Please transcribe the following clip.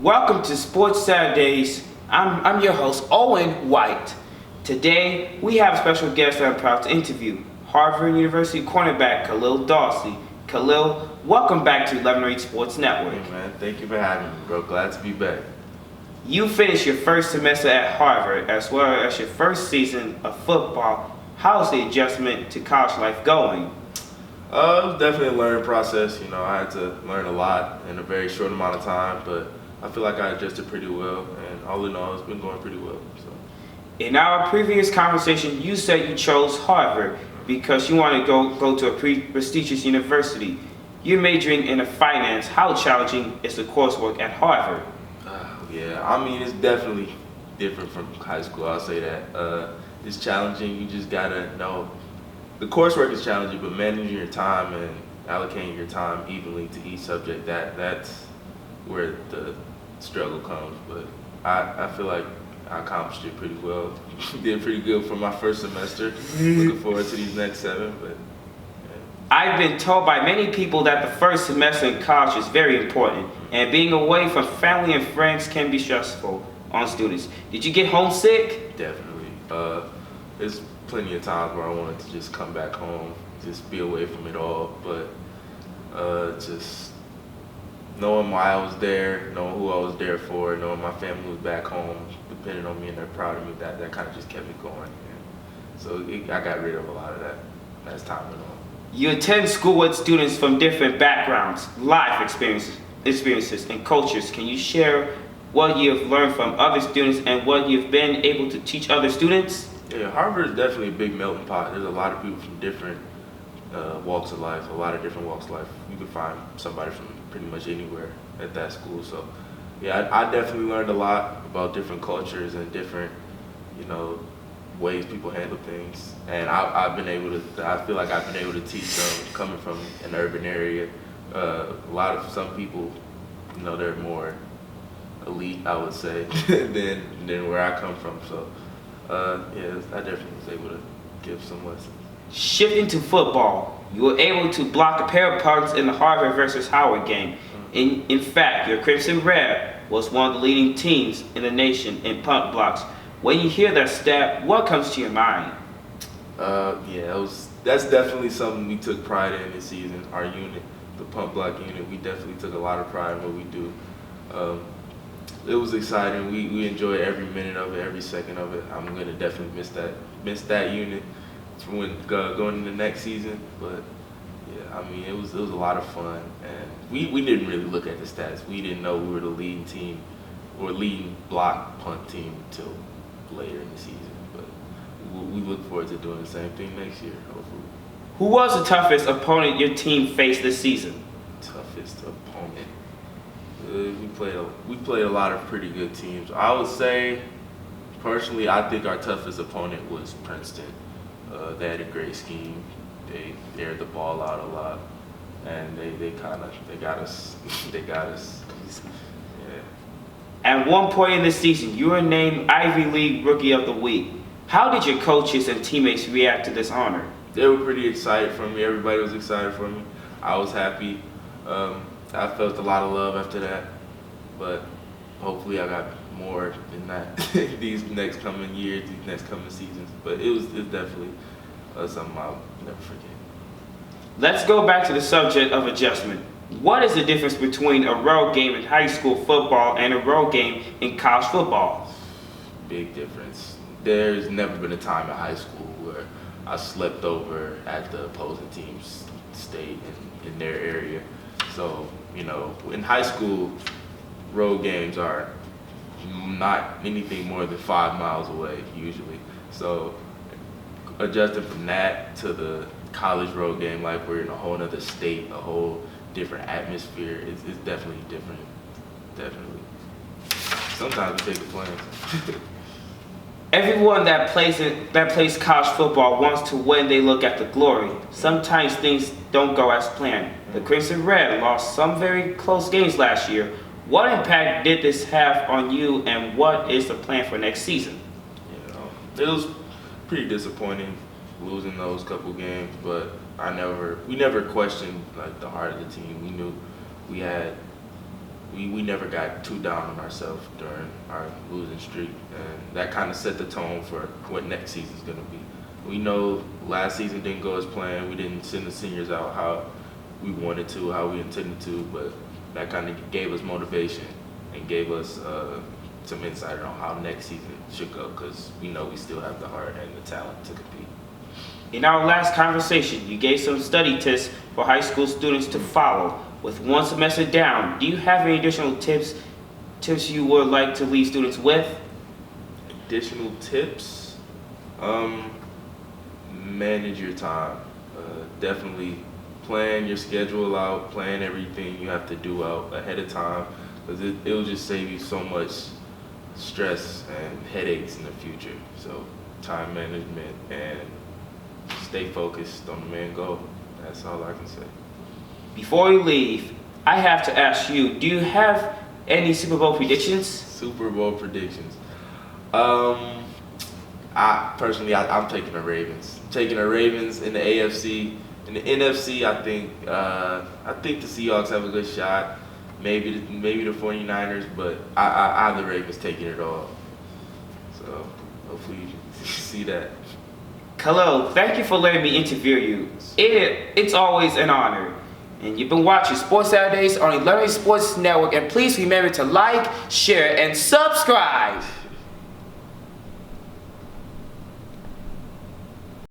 Welcome to Sports Saturdays. I'm your host, Owen White. Today, we have a special guest that I'm proud to interview, Harvard University cornerback Khalil Dawsey. Khalil, welcome back to 1108 Sports Network. Hey man, thank you for having me, bro. Glad to be back. You finished your first semester at Harvard as well as your first season of football. How's the adjustment to college life going? It was definitely a learning process. I had to learn a lot in a very short amount of time, but I feel like I adjusted pretty well, and all in all, it's been going pretty well. So. In our previous conversation, you said you chose Harvard because you want to go to a prestigious university. You're majoring in finance. How challenging is the coursework at Harvard? It's definitely different from high school, I'll say that. It's challenging, you just gotta know. The coursework is challenging, but managing your time and allocating your time evenly to each subject, that's where the struggle comes. But I feel like I accomplished it pretty well. Did pretty good for my first semester. Looking forward to these next 7, but I've been told by many people that the first semester in college is very important, and being away from family and friends can be stressful on students. Did you get homesick? Definitely. There's plenty of times where I wanted to just come back home, just be away from it all, but just knowing why I was there, knowing who I was there for, knowing my family was back home, depending on me and they're proud of me, that kind of just kept me going. And so I got rid of a lot of that as time went on. You attend school with students from different backgrounds, life experiences, and cultures. Can you share what you've learned from other students and what you've been able to teach other students? Yeah, Harvard is definitely a big melting pot. There's a lot of people from different walks of life, a lot of different walks of life. You can find somebody from pretty much anywhere at that school. So, yeah, I definitely learned a lot about different cultures and different, ways people handle things. And I feel like I've been able to teach them coming from an urban area. Some people, they're more elite, I would say, than where I come from. So, I definitely was able to give some lessons. Shifting to football, you were able to block a pair of punts in the Harvard versus Howard game. In fact, your Crimson Red was one of the leading teams in the nation in punt blocks. When you hear that stat, what comes to your mind? That's definitely something we took pride in this season. Our unit, the punt block unit, we definitely took a lot of pride in what we do. It was exciting. We enjoyed every minute of it, every second of it. I'm gonna definitely miss that unit when going into next season. But yeah, it was a lot of fun, and we didn't really look at the stats. We didn't know we were the leading team or leading block punt team until later in the season. But we look forward to doing the same thing next year, hopefully. Who was the toughest opponent your team faced this season? Toughest opponent. We played a lot of pretty good teams. I would say, personally, I think our toughest opponent was Princeton. They had a great scheme. They aired the ball out a lot, and they got us. They got us. Yeah. At one point in the season, you were named Ivy League Rookie of the Week. How did your coaches and teammates react to this honor? They were pretty excited for me. Everybody was excited for me. I was happy. I felt a lot of love after that, but hopefully I got more than that these next coming years, these next coming seasons. But it's definitely something I'll never forget. Let's go back to the subject of adjustment. What is the difference between a road game in high school football and a road game in college football? Big difference. There's never been a time in high school where I slept over at the opposing team's state in their area. So, in high school, road games are not anything more than 5 miles away, usually. So, adjusting from that to the college road game, like we're in a whole other state, a whole different atmosphere, it's definitely different. Definitely. Sometimes it takes the plans. Everyone that plays college football wants to win. They look at the glory. Sometimes things don't go as planned. The Crimson Red lost some very close games last year. What impact did this have on you, and what is the plan for next season? It was pretty disappointing losing those couple games, but we never questioned the heart of the team. We knew we we never got too down on ourselves during our losing streak, and that kind of set the tone for what next season's going to be. We know last season didn't go as planned. We didn't send the seniors out how we wanted to, how we intended to, but that kind of gave us motivation and gave us some insight on how next season should go, because we know we still have the heart and the talent to compete. In our last conversation, you gave some study tips for high school students to follow. With one semester down, do you have any additional tips you would like to leave students with? Additional tips? Manage your time. Definitely plan your schedule out, plan everything you have to do out ahead of time, because it'll just save you so much stress and headaches in the future. So time management and stay focused on the main goal. That's all I can say. Before we leave, I have to ask you, do you have any Super Bowl predictions? Super Bowl predictions. I'm taking the Ravens. Taking the Ravens in the AFC. In the NFC, I think the Seahawks have a good shot. Maybe the 49ers, but I have the Ravens taking it all. So hopefully you see that. Khalil, thank you for letting me interview you. It's always an honor. And you've been watching Sports Saturdays on the Learning Sports Network. And please remember to like, share, and subscribe.